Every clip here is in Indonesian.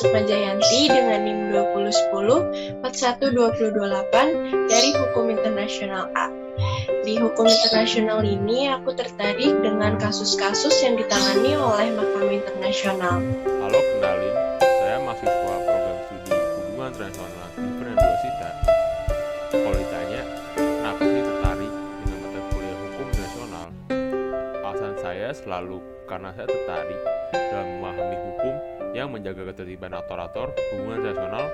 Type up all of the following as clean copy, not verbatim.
Sukma Jayanti dengan NIM 2010-41228 dari Hukum Internasional A. Di Hukum Internasional ini, aku tertarik dengan kasus-kasus yang ditangani oleh Mahkamah Internasional. Halo, kenalin, saya mahasiswa program studi Hubungan Internasional di Universitas. Kalau ditanya, kenapa sih tertarik dengan mata kuliah Hukum Internasional? Alasan saya selalu karena saya tertarik dalam memahami hukum yang menjaga ketertiban aktor-aktor hubungan internasional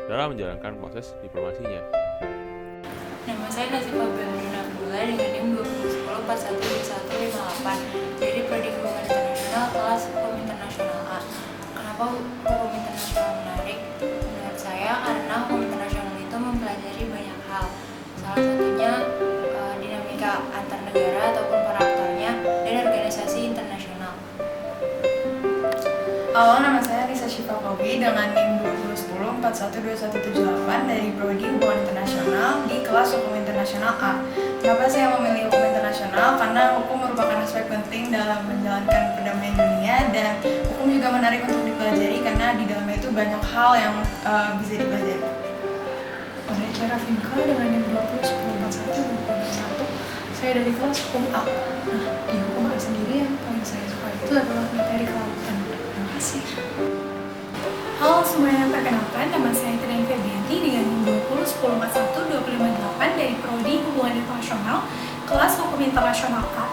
dalam menjalankan proses diplomasinya. Nama saya Nasifa Belrina Abdullah dengan NIM 2010-412158 dari Prodi Hubungan Internasional kelas Hukum Internasional A. Kenapa hukum internasional menarik? Menurut saya karena hukum internasional itu mempelajari banyak hal. Salah satunya dinamika antar negara ataupun para aktornya dan organisasi internasional. Halo, nama saya Risa Syifa Kobi dengan NIM 2010-412178 dari Prodi Hubungan Internasional di kelas Hukum Internasional A. Kenapa saya memilih hukum internasional? Karena hukum merupakan aspek penting dalam menjalankan perdamaian dunia, dan hukum juga menarik untuk dipelajari karena di dalamnya itu banyak hal yang bisa dipelajari. Saya Cara Finka dengan NIM 2010-4121. Saya dari kelas Hukum A. Nah, di Hukum A sendiri yang paling saya suka itu adalah materi kelautan. Terima kasih. Halo semuanya, perkenalkan nama saya Tedeng Febrianti dengan NIM 2010-412558 dari Prodi Hubungan Internasional kelas Hukum Internasional A.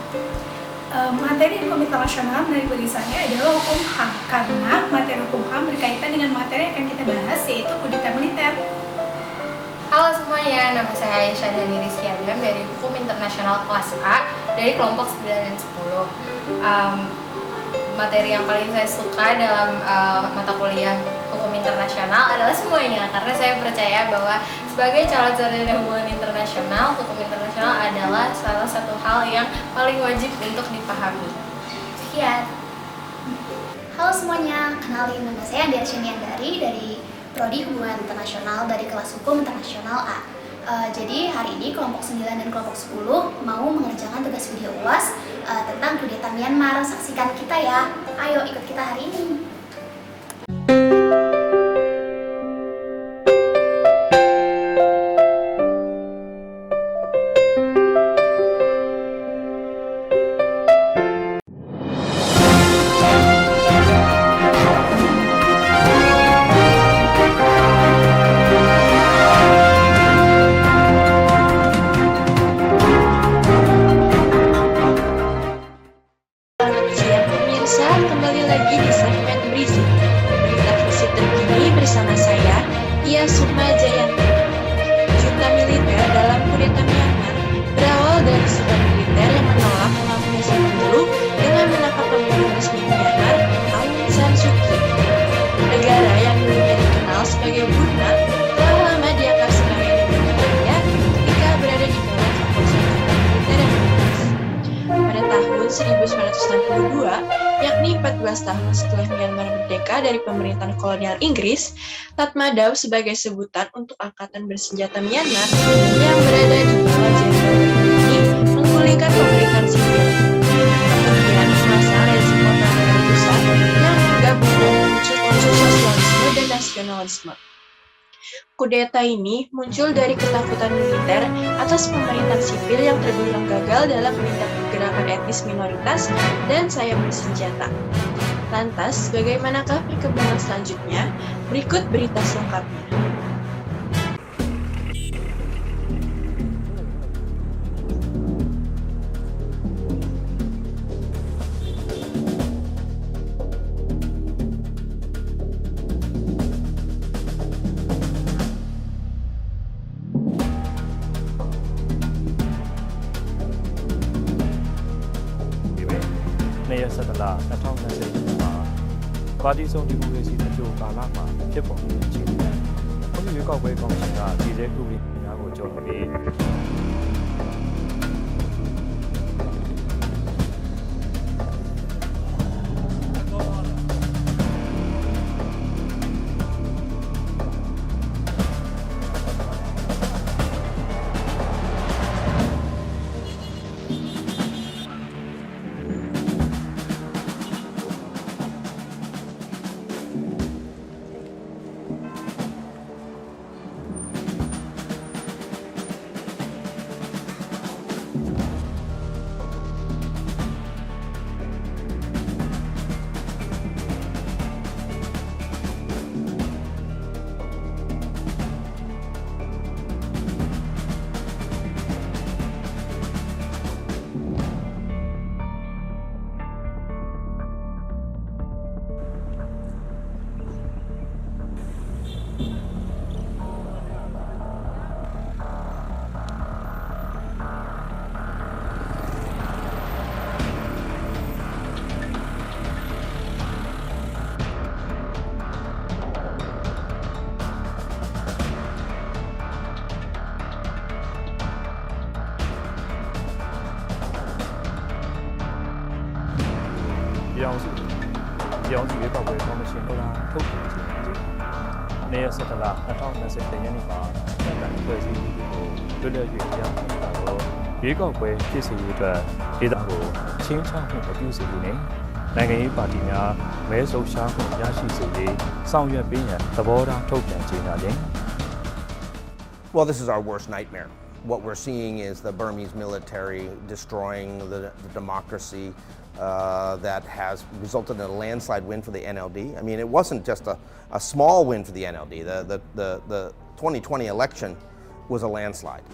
Materi hukum internasional menarik bagi saya adalah hukum HAM karena materi hukum HAM berkaitan dengan materi yang akan kita bahas, yaitu kudeta militer. Halo semuanya, nama saya Aisyah Dani Rizky Adam dari Hukum Internasional kelas A dari kelompok 9 dan 10. Materi yang paling saya suka dalam mata kuliah Hukum Internasional adalah semuanya, karena saya percaya bahwa sebagai calon sarjana hubungan internasional, hukum internasional adalah salah satu hal yang paling wajib untuk dipahami. Sekian. Halo semuanya, kenalin nama saya Andi Arsyaniandari dari Prodi Hubungan Internasional dari kelas Hukum Internasional A. Jadi hari ini kelompok 9 dan kelompok 10 mau mengerjakan tugas video UAS tentang kudeta Myanmar. Saksikan kita ya. Ayo ikut kita hari ini. Kembali lagi di segmen berisi berita visi terkini bersama saya, Sukma Jayanti. Junta militer dalam kudeta Myanmar berawal dari sebuah militer yang menolak mengakomodasi pemilu dengan menangkap pemimpin resmi Myanmar, Aung San Suu Kyi. Negara yang dulunya dikenal sebagai Burma telah lama dianggap sebagai demokrasinya ketika berada di bawah kekuasaan militer yang bebas. Pada tahun 1962, yakni 14 tahun setelah Myanmar merdeka dari pemerintahan kolonial Inggris, Tatmadaw sebagai sebutan untuk Angkatan Bersenjata Myanmar yang berada di bawah Jenderal ini menggulingkan pemerintahan sipil. Kemudian masa rezim otoriter pusat yang menggabungkan unsur-unsur sosialisme dan nasionalisme. Kudeta ini muncul dari ketakutan militer atas pemerintahan sipil yang terbilang gagal dalam menindak gerakan etnis minoritas dan sayap bersenjata. Lantas, bagaimanakah perkembangan selanjutnya? Berikut berita selengkapnya.2017 မှာပါတီစုံဒီမိုကရေစီအကျိုးကာလမှာဖြစ်ပေါ်နေတဲ့အခြေအနေ။အခုရွေးကောက်ပွဲကော်မရှင်ကဒီတဲ့ဥပဒေများကိုကြော်ပြီး 2017 ပြည်အောင်စုရွေးကောက်ပွဲကော်မရှင်ကထုတ်ပြန်ကြေညာချက်နေရစတလ2020ရက်နေ့မှာတက်တန်ဖွဲ့စည်းမှုကိုလွတ်လပ်၍တရားဝင်တာတော့ရွေးကောက်ပွဲဖြစ်စီရေးအတွက်ဒေသကိုချင်းချောက်မှုမပြုစေဘူးနဲ့နိုင်ငံရေးပါတီများမဲဆုံရှားမှုရရှိစေရေးဆောင်ရွက်ပေးရန်သဘောထားထုတ်ပြန်ကြေညာခြင်း Well, this is our worst nightmare. What we're seeing is the Burmese military destroying the democracy that has resulted in a landslide win for the NLD. I mean, it wasn't just a small win for the NLD. The 2020 election was a landslide.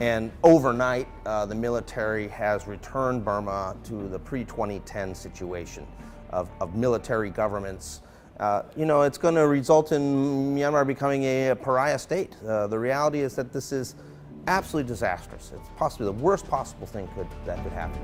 And overnight, the military has returned Burma to the pre-2010 situation of military governments. It's going to result in Myanmar becoming a pariah state. The reality is that this is absolutely disastrous. It's possibly the worst possible thing that could happen.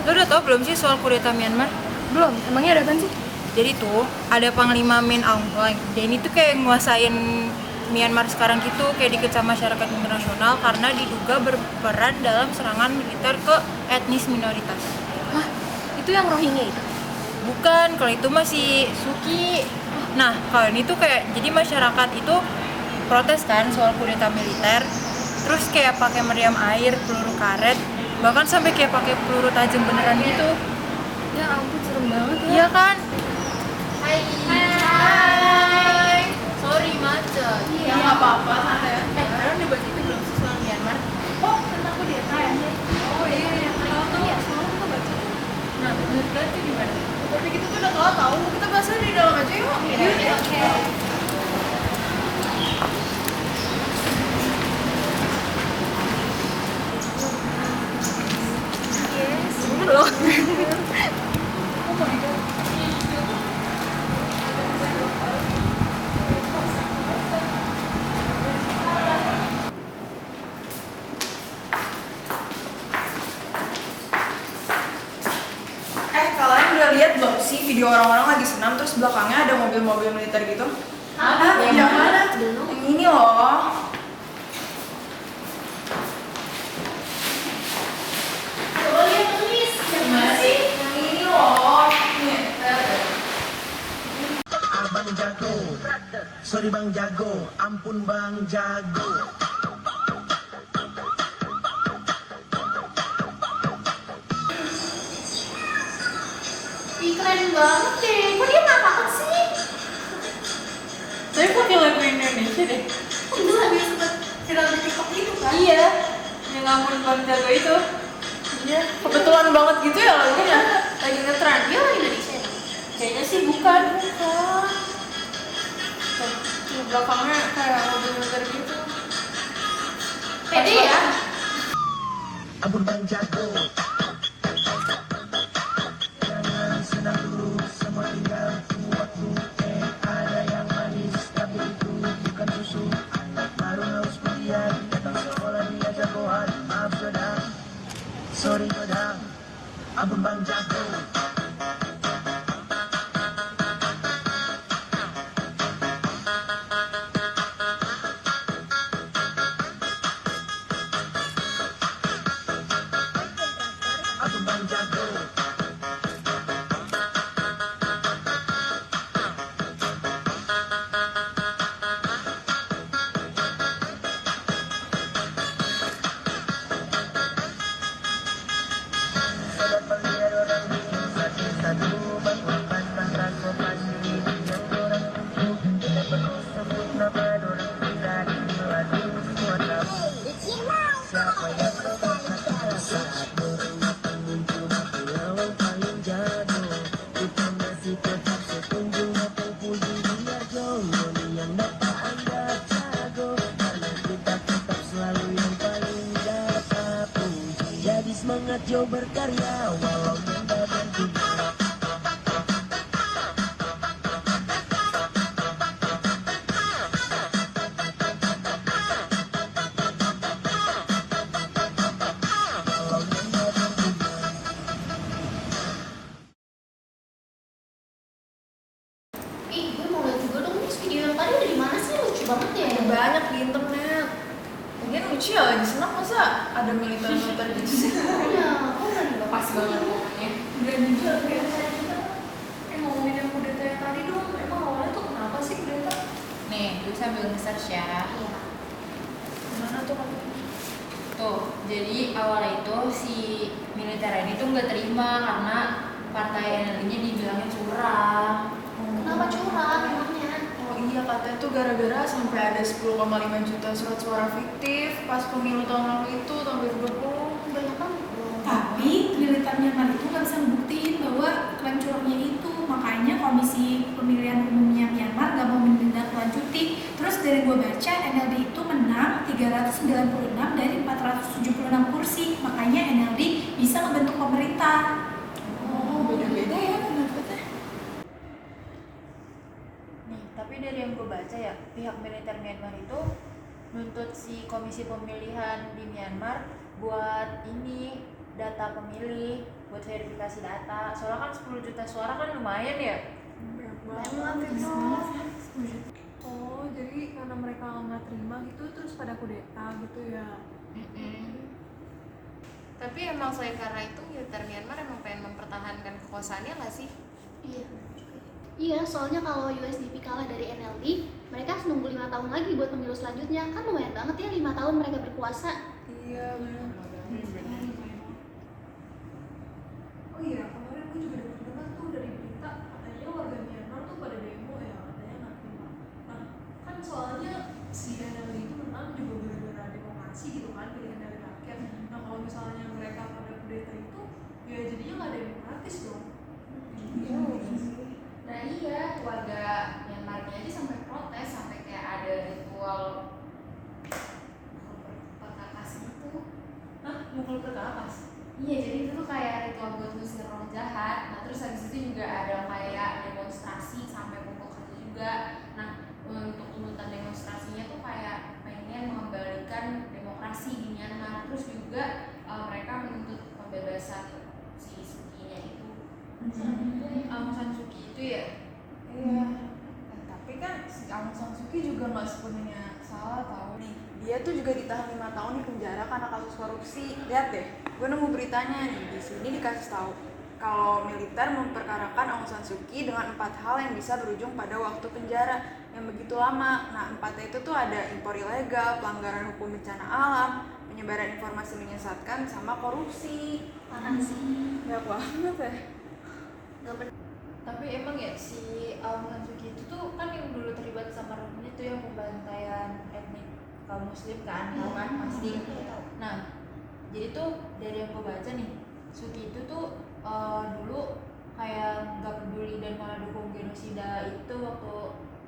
Lo udah tau belum sih soal kudeta Myanmar? Belum, emangnya ada apaan sih? Jadi tuh ada Panglima Min Aung Hlaing. Dia ini tuh kayak nguasain Myanmar sekarang gitu, kayak dikit sama masyarakat internasional karena diduga berperan dalam serangan militer ke etnis minoritas. Hah? Itu yang Rohingya itu? Bukan, kalau itu masih Suki. Nah, kalau ini tuh kayak jadi masyarakat itu protes kan soal kudeta militer, terus kayak pakai meriam air, peluru karet, bahkan sampai kayak pakai peluru tajam beneran gitu. Ya ampun, serem banget ya. Iya kan? Hai. Sorry macet. Iya, nggak apa-apa, santai ya. Kalian udah baca itu belum sih soal Myanmar? Oh, tentang kudeta ya? Oh iya, tahu ya, semalam kita baca. Nah, menurut kalian itu gimana? Topik itu tuh udah kelar tahu, kita bahasnya di dalam aja yuk. Iya, oke. Loh. Kalian udah lihat belum sih video orang-orang lagi senam terus belakangnya ada mobil-mobil militer gitu? Yang mana? Yang ini loh. Coba lihat tulis. Yang mana sih? Yang ini loh. Abang jago, sorry bang jago, ampun bang jago. Keren banget deh, kok dia nggak takut sih? Saya pakai lagu Indonesia deh. Itu lagi sempet viral di TikTok itu kan? Iya, yang ampun bang jago itu. Iya, kebetulan banget gitu ya lagunya. Lagi ngetren, dia orang Indonesia. Kayaknya sih bukan. Di belakangnya kayak mobil militer gitu. Pede ya? Ampun bang jago. Sorry madam, ampun bang jago. Ampun bang jago. Sobat Pelihara Kenapa dorang kira lagu semua tahu siapa yang bakal kalah saat mendengar muncul lawan paling jago. Kita masih tetap sekunjung atau puji biar jomblo yang dapat anda jago, karena kita tetap selalu yang paling dapat puji. Jadi semangat Jo berkarya walau yang badan tinggi. Ih, gue mau lihat juga dong, terus video yang tadi dari mana sih? Lucu banget ya. Ada banyak di internet. Mungkin lucu ya, lagi senang masa ada militer-militer gitu sih. Iya, kok kan juga pas banget pokoknya. Berani juga kayak saya juga. Ngomongin yang kudeta yang tadi dong, emang awalnya tuh kenapa sih kudeta? Nih, gue sambil nge-search ya. Iya. Gimana tuh kamu? Tuh, jadi awalnya itu si militer ini tuh nggak terima karena partai NLD-nya dibilangnya curang. Kenapa curang emangnya? Oh iya, katanya tuh gara-gara sampai ada 10,5 juta surat suara fiktif pas pemilu tahun lalu itu, tahun 2020. Banyak banget. Tapi militer Myanmar itu nggak bisa membuktiin bahwa klaim curangnya itu. Makanya Komisi Pemilihan Umumnya Myanmar nggak mau menindaklanjuti. Terus dari gua baca NLD itu menang 396 dari 476 kursi. Makanya NLD bisa membentuk pemerintah. Oh, beda-beda ya pendapatnya. Nih, tapi dari yang gue baca ya, pihak militer Myanmar itu nuntut si komisi pemilihan di Myanmar buat ini data pemilih, buat verifikasi data. Soalnya kan 10 juta suara kan lumayan ya. Banget itu. Oh, jadi karena mereka nggak terima gitu, terus pada kudeta gitu ya? Tapi emang selain karena itu militer Myanmar emang pengen mempertahankan kekuasaannya nggak sih? Iya. Iya, soalnya kalau USDP kalah dari NLD, mereka harus nunggu 5 tahun lagi buat pemilu selanjutnya. Kan lumayan banget ya 5 tahun mereka berkuasa. Iya, benar. Oh iya, kemarin gue juga dengar tuh dari berita katanya warga Myanmar tuh pada demo ya, katanya nggak terima. Nah, kan soalnya si NLD itu menang juga gara-gara demokrasi gitu kan, pilihan dari rakyat. Nah, kalau misalnya mereka pada kudeta itu, ya jadinya nggak demokratis dong. Nah iya, warga Myanmarnya aja sampai protes, sampai kayak ada ritual perkakas gitu. Hah? Mukul perkakas? Iya, jadi itu tuh kayak ritual buat ngusir roh jahat. Nah terus habis itu juga ada kayak demonstrasi sampai pokok kerja juga. Nah untuk tuntutan demonstrasinya tuh kayak pengen mengembalikan demokrasi di Myanmar. Terus juga mereka menuntut pembebasan si Sukinya itu. Aung San Suu Kyi itu ya? Iya. Tapi kan si Aung San Suu Kyi juga nggak sepenuhnya salah tau nih. Dia tuh juga ditahan 5 tahun di penjara karena kasus korupsi. Lihat deh, gue nemu beritanya nih. Di sini dikasih tahu kalau militer memperkarakan Aung San Suu Kyi dengan 4 hal yang bisa berujung pada waktu penjara yang begitu lama. Nah, 4-nya itu tuh ada impor ilegal, pelanggaran hukum bencana alam, penyebaran informasi menyesatkan, sama korupsi. Parah sih. Ya banget ya. Tapi emang ya si Aung San Suu Kyi itu tuh kan yang dulu terlibat sama Rohingya tuh yang pembantaian etnik kaum muslim kan, tahu kan pasti. Nah, jadi tuh dari yang gue baca nih, Suu Kyi itu tuh dulu kayak nggak peduli dan malah dukung genosida itu waktu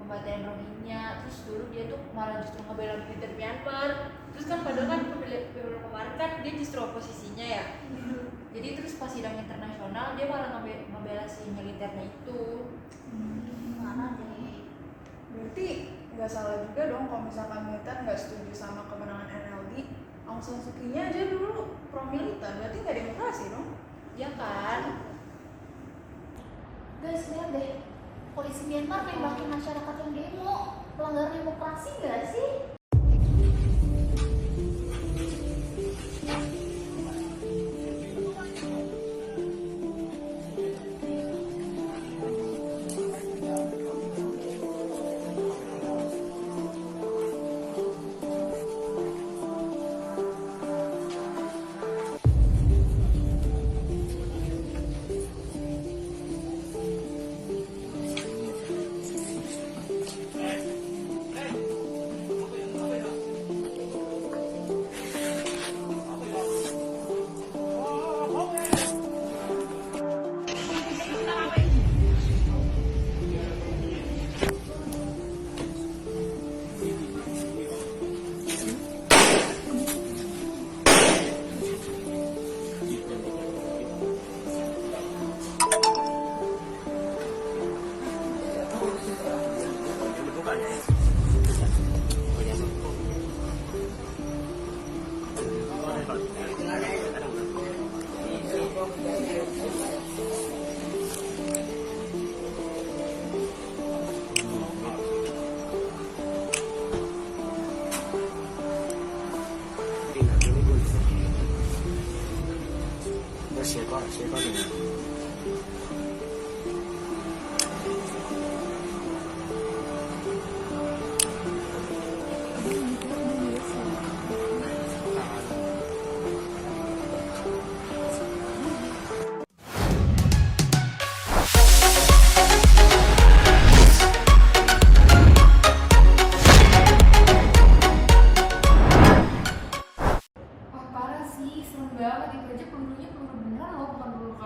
pembantaian Rohingya. Terus dulu dia tuh malah justru ngebela militer Myanmar. Terus kan padahal kan pemilu kemarin kan dia justru oposisinya ya. Jadi terus pas sidang internasional dia malah ngebela si militernya itu. Parah deh. Berarti nggak salah juga dong kalau misalkan militer nggak setuju sama kemenangan NLD. Aung San Suu Kyi-nya aja dulu pro militer, berarti nggak demokrasi dong? Ya kan? Guys, lihat deh. Polisi Myanmar nembakin masyarakat yang demo. Pelanggaran demokrasi nggak sih?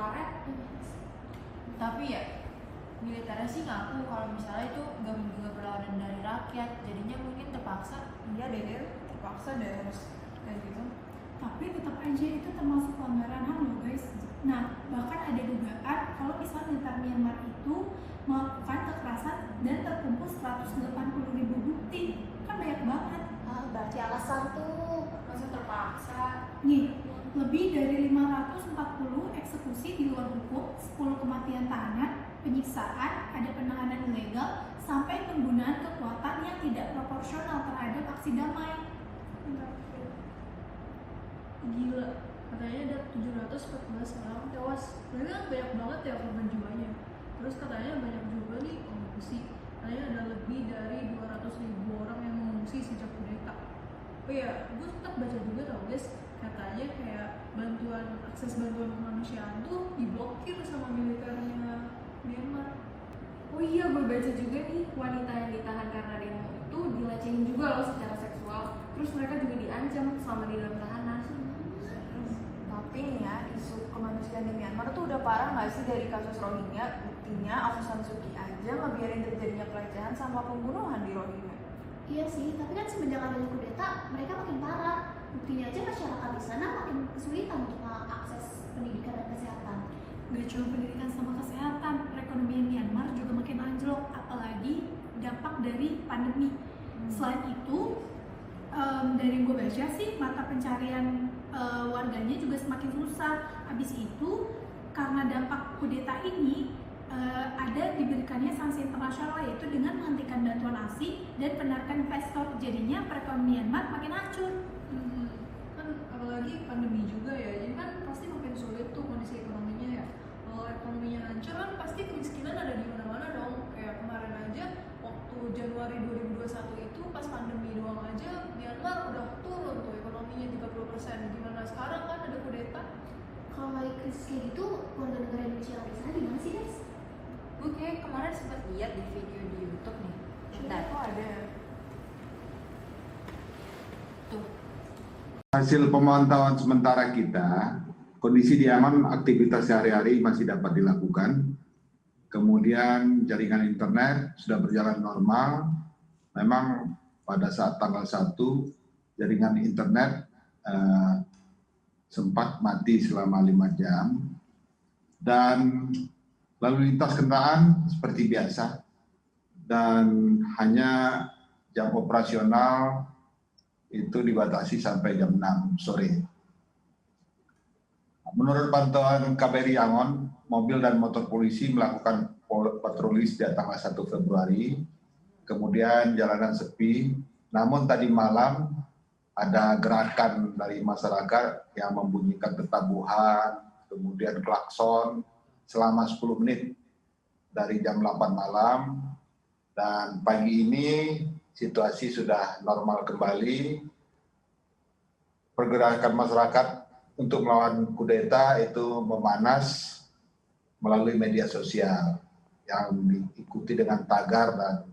karet. Tapi ya militernya sih ngaku kalau misalnya itu nggak berlawanan dari rakyat, jadinya mungkin terpaksa. Iya deh, terpaksa deh harus kayak gitu. Tapi tetap aja itu termasuk pelanggaran HAM loh guys. Nah, bahkan ada dugaan kalau misalnya militer Myanmar itu melakukan kekerasan dan terkumpul 180.000 bukti. Kan banyak banget. Berarti alasan tuh. Masa terpaksa. Nih, lebih dari 540 eksekusi di luar hukum, 10 kematian tahanan, penyiksaan, ada penahanan ilegal, sampai penggunaan kekuatan yang tidak proporsional terhadap aksi damai. Gila, katanya ada 714 orang tewas. Mereka kan banyak banget ya korban jiwanya. Terus katanya banyak juga nih pengungsi. Katanya ada lebih dari 200.000 orang yang mengungsi sejak kudeta. Oh iya, gue tetap baca juga tau guys, katanya kayak akses bantuan kemanusiaan tuh diblokir sama militernya Myanmar. Oh iya, gue baca juga nih, wanita yang ditahan karena demo itu dilecehin juga loh secara seksual. Terus mereka juga diancam sama di dalam tahanan. Tapi nih ya, isu kemanusiaan di Myanmar tuh udah parah nggak sih dari kasus Rohingya? Buktinya Aung San Suu Kyi aja ngebiarin terjadinya pelecehan sama pembunuhan di Rohingya. Iya sih, tapi kan semenjak adanya kudeta, mereka makin parah. Buktinya aja masyarakat di sana makin kesulitan untuk mengakses pendidikan dan kesehatan. Gak cuma pendidikan sama kesehatan, perekonomian Myanmar juga makin anjlok, apalagi dampak dari pandemi. Selain itu, dari yang gue baca sih, mata pencarian warganya juga semakin susah. Habis itu, karena dampak kudeta ini, ada diberikannya sanksi internasional, yaitu dengan menghentikan bantuan ASI dan penarikan investor. Jadinya perekonomian Myanmar makin hancur. Kan apalagi pandemi juga ya, jadi kan pasti makin sulit tuh kondisi ekonominya ya. Kalau ekonominya hancur kan pasti kemiskinan ada di mana-mana dong. Kayak kemarin aja waktu Januari 2021 itu pas pandemi doang aja Myanmar udah turun tuh ekonominya 30%. Gimana sekarang kan ada kudeta. Kalau lagi krisis kayak gitu, warga negara Indonesia yang di sana gimana sih guys? Gue kayak kemarin sempat lihat di video di YouTube nih. Bentar. Oh ada. Tuh. Hasil pemantauan sementara kita, kondisi di Yaman aktivitas sehari-hari masih dapat dilakukan. Kemudian jaringan internet sudah berjalan normal. Memang pada saat tanggal 1, jaringan internet sempat mati selama 5 jam. Dan lalu lintas kendaraan seperti biasa. Dan hanya jam operasional itu dibatasi sampai jam 6 sore. Menurut pantauan KBRI Yangon, mobil dan motor polisi melakukan patroli sejak tanggal 1 Februari, kemudian jalanan sepi, namun tadi malam ada gerakan dari masyarakat yang membunyikan tetabuhan, kemudian klakson selama 10 menit dari jam 8 malam, dan pagi ini situasi sudah normal kembali. Pergerakan masyarakat untuk melawan kudeta itu memanas melalui media sosial yang diikuti dengan tagar dan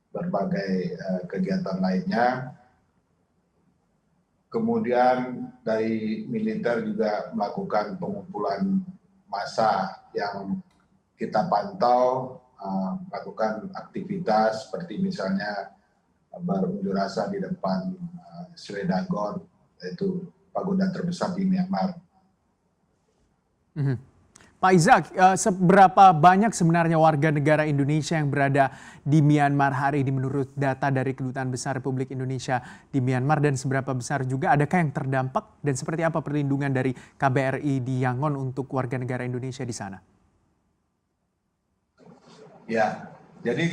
berbagai kegiatan lainnya. Kemudian dari militer juga melakukan pengumpulan massa yang kita pantau melakukan aktivitas seperti misalnya berunjuk rasa di depan Swedagon, yaitu pagoda terbesar di Myanmar. Pak Isaac, seberapa banyak sebenarnya warga negara Indonesia yang berada di Myanmar hari ini menurut data dari Kedutaan Besar Republik Indonesia di Myanmar, dan seberapa besar juga adakah yang terdampak, dan seperti apa perlindungan dari KBRI di Yangon untuk warga negara Indonesia di sana? Ya, jadi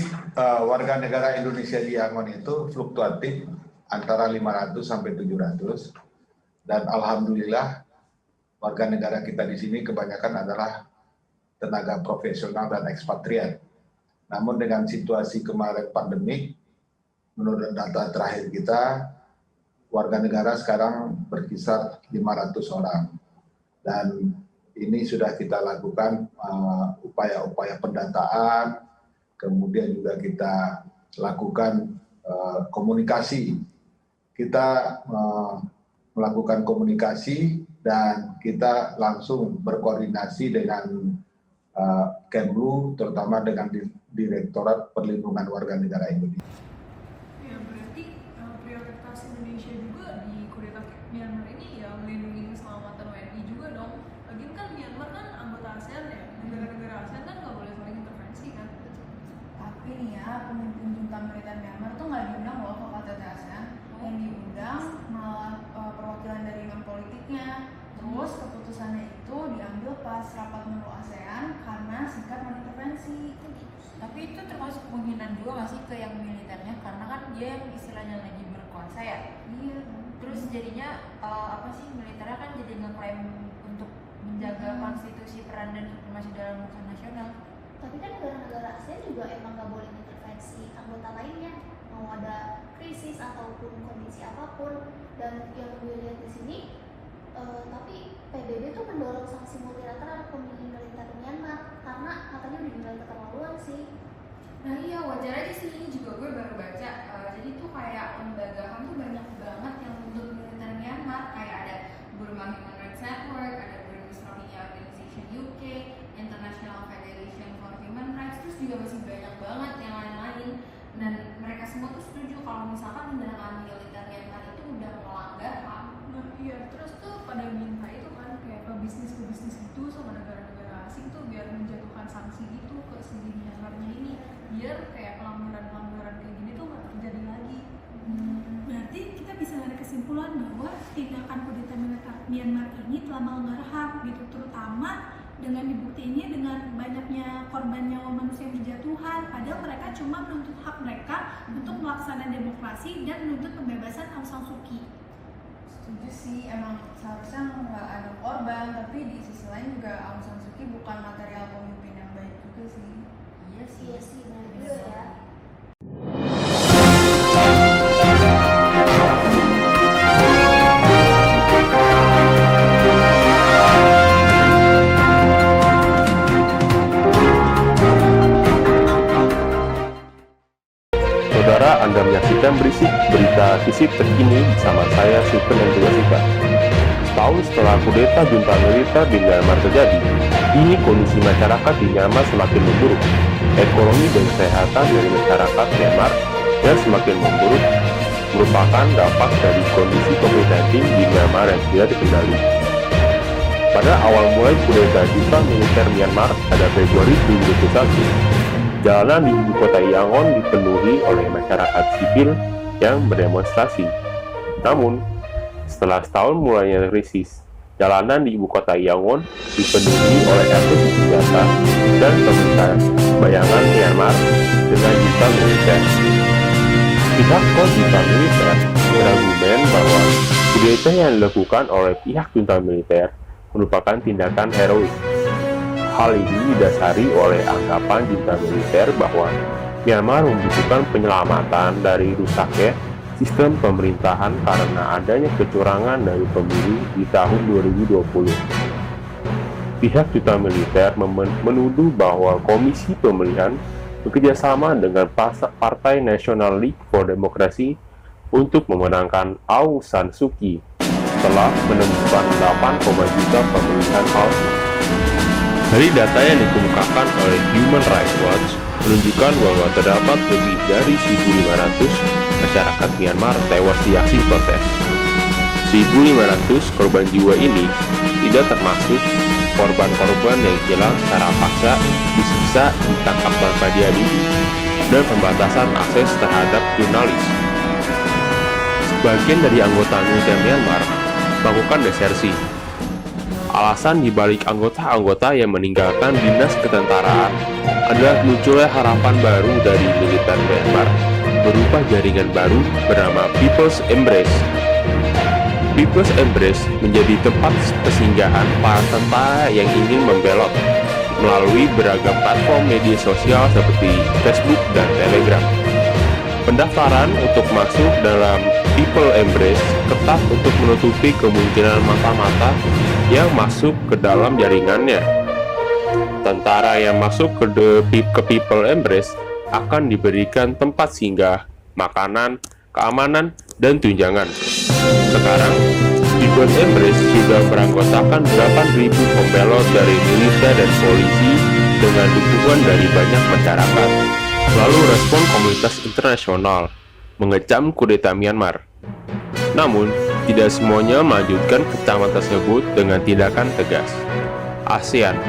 warga negara Indonesia di Yangon itu fluktuatif antara 500 sampai 700, dan alhamdulillah warga negara kita di sini kebanyakan adalah tenaga profesional dan ekspatriat. Namun dengan situasi kemarin pandemik, menurut data terakhir kita, warga negara sekarang berkisar 500 orang. Dan ini sudah kita lakukan upaya-upaya pendataan, kemudian juga kita lakukan komunikasi. Kita melakukan komunikasi dan kita langsung berkoordinasi dengan Kemlu, terutama dengan Direktorat Perlindungan Warga Negara Indonesia. Ya, berarti prioritas Indonesia juga di kudeta Myanmar ini ya melindungi keselamatan WNI juga dong. Lagian kan Myanmar kan anggota ASEAN ya, negara-negara ASEAN kan nggak boleh saling intervensi kan. Tapi nih ya, pemimpin junta militer Myanmar tuh nggak diundang loh ke KTT ASEAN. Yang diundang malah perwakilan dari non politiknya. Terus keputusannya itu diambil pas rapat menlu ASEAN karena sikap non-intervensi. Tapi itu termasuk penghinaan juga nggak sih ke yang militernya, karena kan dia yang istilahnya lagi berkuasa ya. Iya. Terus jadinya apa sih, militernya kan jadi ngeklaim untuk menjaga konstitusi, peran dan masih dalam urusan nasional. Tapi kan negara-negara ASEAN juga emang nggak boleh intervensi anggota lainnya, mau ada krisis ataupun kondisi apapun. Dan yang gue lihat di sini, tapi PBB tuh mendorong sanksi multilateral pemilih militer Myanmar karena katanya udah dinilai keterlaluan sih. Nah iya, wajar aja sih, ini juga gue baru baca. Jadi tuh kayak lembagaan tuh banyak banget yang untuk militer Myanmar, kayak ada Burma Human Rights Network, ada Burmese Rohingya Organization UK, International Federation for Human Rights, terus juga masih banyak banget yang lain-lain. Dan mereka semua tuh setuju kalau misalkan tindakan militer Myanmar itu udah melanggar HAM. Nah iya, terus tuh pada minta itu kan kayak ke bisnis itu sama negara-negara asing tuh biar menjatuhkan sanksi gitu ke si Myanmarnya ini, biar kayak pelanggaran-pelanggaran kayak gini tuh nggak terjadi lagi. Berarti kita bisa narik kesimpulan bahwa tindakan kudeta militer Myanmar ini telah melanggar HAM gitu, terutama dengan dibuktiinnya dengan banyaknya korban nyawa manusia yang berjatuhan, padahal mereka cuma menuntut hak mereka untuk melaksanakan demokrasi dan menuntut pembebasan Aung San Suu Kyi. Setuju sih, emang seharusnya nggak ada korban, tapi di sisi lain juga Aung San Suu Kyi bukan material pemimpin yang baik juga sih. Iya sih, benar juga ya. Saudara, Anda menyaksikan Berisik, berita visip terkini bersama saya, Sugeng dan juga Sita. Setahun setelah kudeta junta militer di Myanmar terjadi, kini kondisi masyarakat di Myanmar semakin memburuk. Ekonomi dan kesehatan dari masyarakat Myanmar yang semakin memburuk merupakan dampak dari kondisi COVID-19 di Myanmar yang tidak dikendali. Pada awal mulai kudeta junta militer Myanmar pada Februari 2021, jalanan di ibu kota Yangon dipenuhi oleh masyarakat sipil yang berdemonstrasi. Namun, setelah setahun mulainya krisis, jalanan di ibu kota Yangon dipenuhi oleh eksekusi senjata dan pemerintahan bayangan Myanmar dengan junta militer. Pihak pro-junta militer berargumen bahwa kudeta yang dilakukan oleh pihak junta militer merupakan tindakan heroik. Hal ini didasari oleh anggapan junta militer bahwa Myanmar membutuhkan penyelamatan dari rusaknya sistem pemerintahan karena adanya kecurangan dari pemilu di tahun 2020. Pihak junta militer menuduh bahwa Komisi Pemilihan bekerjasama dengan Partai National League for Democracy untuk memenangkan Aung San Suu Kyi setelah menemukan 8 juta pemilihan palsu. Dari data yang dikemukakan oleh Human Rights Watch menunjukkan bahwa terdapat lebih dari 1.500 masyarakat Myanmar tewas di aksi protes. 1.500 korban jiwa ini tidak termasuk korban-korban yang hilang secara paksa, disiksa, ditangkap tanpa diadili, dan pembatasan akses terhadap jurnalis. Sebagian dari anggota militer Myanmar melakukan desersi. Alasan dibalik anggota-anggota yang meninggalkan dinas ketentaraan adalah munculnya harapan baru dari militer Myanmar berupa jaringan baru bernama People's Embrace. People's Embrace menjadi tempat persinggahan para tentara yang ingin membelot melalui beragam platform media sosial seperti Facebook dan Telegram. Pendaftaran untuk masuk dalam People Embrace ketat untuk menutupi kemungkinan mata-mata yang masuk ke dalam jaringannya. Tentara yang masuk ke People Embrace akan diberikan tempat singgah, makanan, keamanan, dan tunjangan. Sekarang, Dubes Embrace juga beranggotakan 8.000 pembelot dari militer dan polisi dengan dukungan dari banyak masyarakat. Lalu respon komunitas internasional mengecam kudeta Myanmar. Namun, tidak semuanya melanjutkan kecaman tersebut dengan tindakan tegas. ASEAN,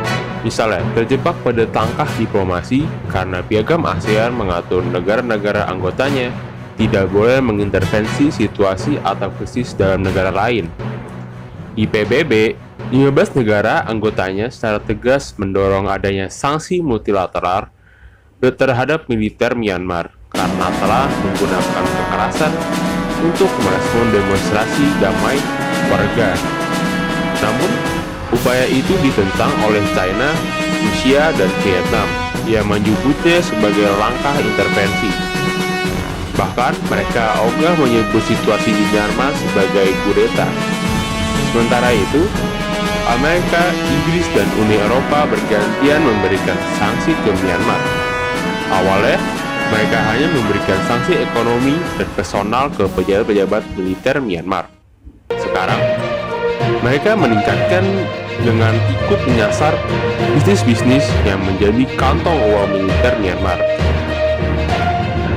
misalnya, terjebak pada langkah diplomasi karena piagam ASEAN mengatur negara-negara anggotanya tidak boleh mengintervensi situasi atau krisis dalam negara lain. Di PBB, 15 negara anggotanya secara tegas mendorong adanya sanksi multilateral terhadap militer Myanmar karena telah menggunakan kekerasan untuk merespon demonstrasi damai warga. Namun, upaya itu ditentang oleh China, Rusia, dan Vietnam yang menyebutnya sebagai langkah intervensi. Bahkan, mereka ogah menyebut situasi di Myanmar sebagai kudeta. Sementara itu, Amerika, Inggris, dan Uni Eropa bergantian memberikan sanksi ke Myanmar. Awalnya, mereka hanya memberikan sanksi ekonomi dan personal ke pejabat-pejabat militer Myanmar. Sekarang, mereka meningkatkan dengan ikut menyasar bisnis-bisnis yang menjadi kantong uang militer Myanmar.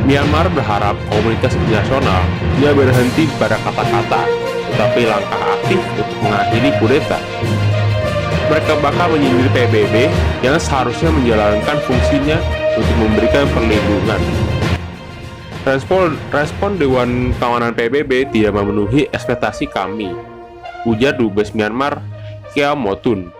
Myanmar berharap komunitas internasional tidak berhenti pada kata-kata, tetapi langkah aktif untuk mengakhiri kudeta. Mereka bakal menyindir PBB yang seharusnya menjalankan fungsinya untuk memberikan perlindungan. Respon Dewan Keamanan PBB tidak memenuhi ekspektasi kami, ujar Dubes Myanmar, Kyaw Moe Tun.